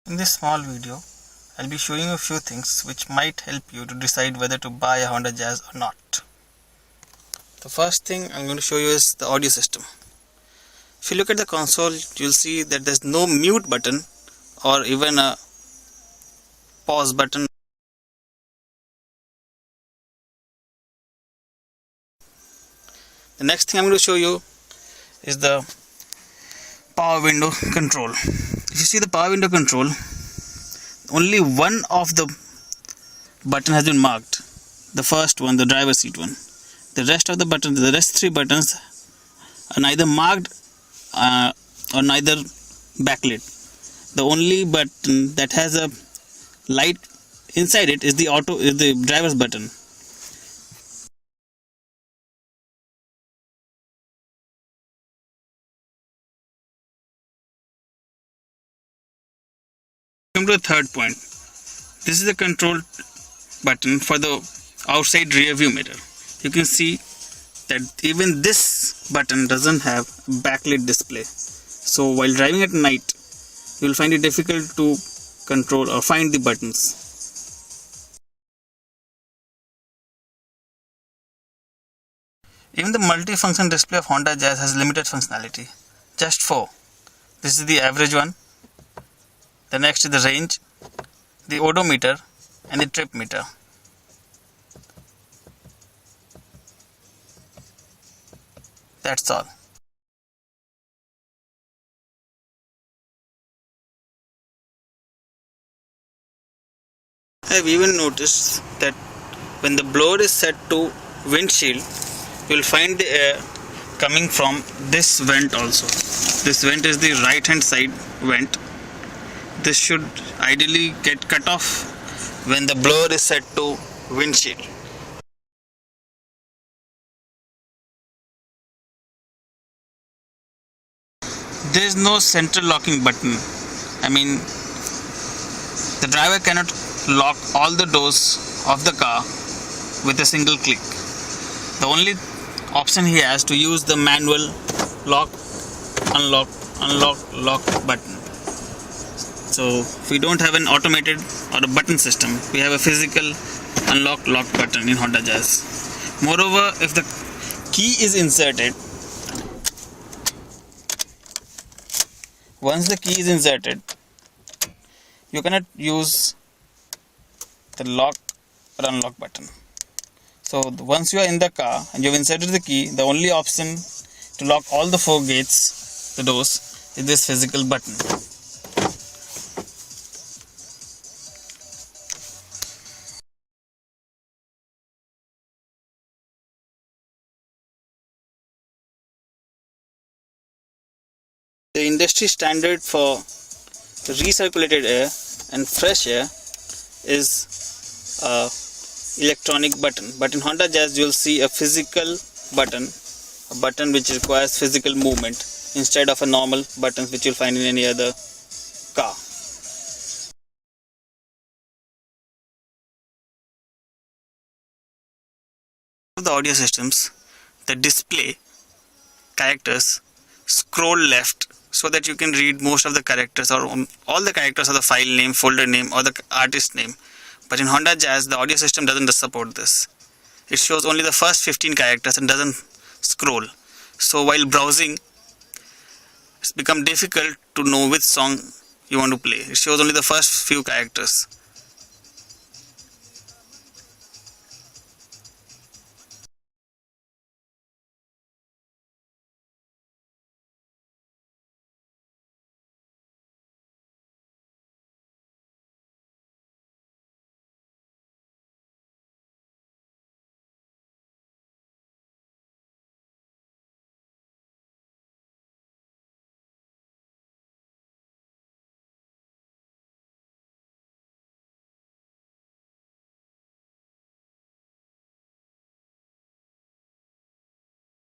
In this small video, I'll be showing you a few things which might help you to decide whether to buy a Honda Jazz or not. The first thing I'm going to show you is the audio system. If you look at the console, you'll see that there's no mute button or even a pause button. The next thing I'm going to show you is the power window control. If you see the power window control, only one of the button has been marked. The first one, the driver seat one. The rest of the buttons, the rest three buttons are neither marked or neither backlit. The only button that has a light inside it is the driver's button. Come to the third point. This is the control button for the outside rear view mirror. You can see that even this button doesn't have backlit display. So while driving at night, you will find it difficult to control or find the buttons. Even the multi-function display of Honda Jazz has limited functionality. Just 4. This is the average one. The next is the range, the odometer and the trip meter. That's all. I have even noticed that when the blower is set to windshield, you will find the air coming from this vent also. This vent is the right hand side vent. This should ideally get cut off when the blower is set to windshield. There is no central locking button. I mean, the driver cannot lock all the doors of the car with a single click. The only option he has to use the manual lock, unlock, unlock, lock button. So we don't have an automated or a button system. We have a physical unlock lock button in Honda Jazz. Moreover, if the key is inserted, once the key is inserted, you cannot use the lock or unlock button. So once you are in the car and you have inserted the key, the only option to lock all the 4 gates, the doors, is this physical button. The industry standard for recirculated air and fresh air is electronic button, but in Honda Jazz you will see a physical button, a button which requires physical movement instead of a normal button which you will find in any other car. The audio systems, the display characters scroll left so that you can read most of the characters or all the characters of the file name, folder name or the artist name. But in Honda Jazz, the audio system doesn't support this. It shows only the first 15 characters and doesn't scroll. So while browsing, it's become difficult to know which song you want to play. It shows only the first few characters.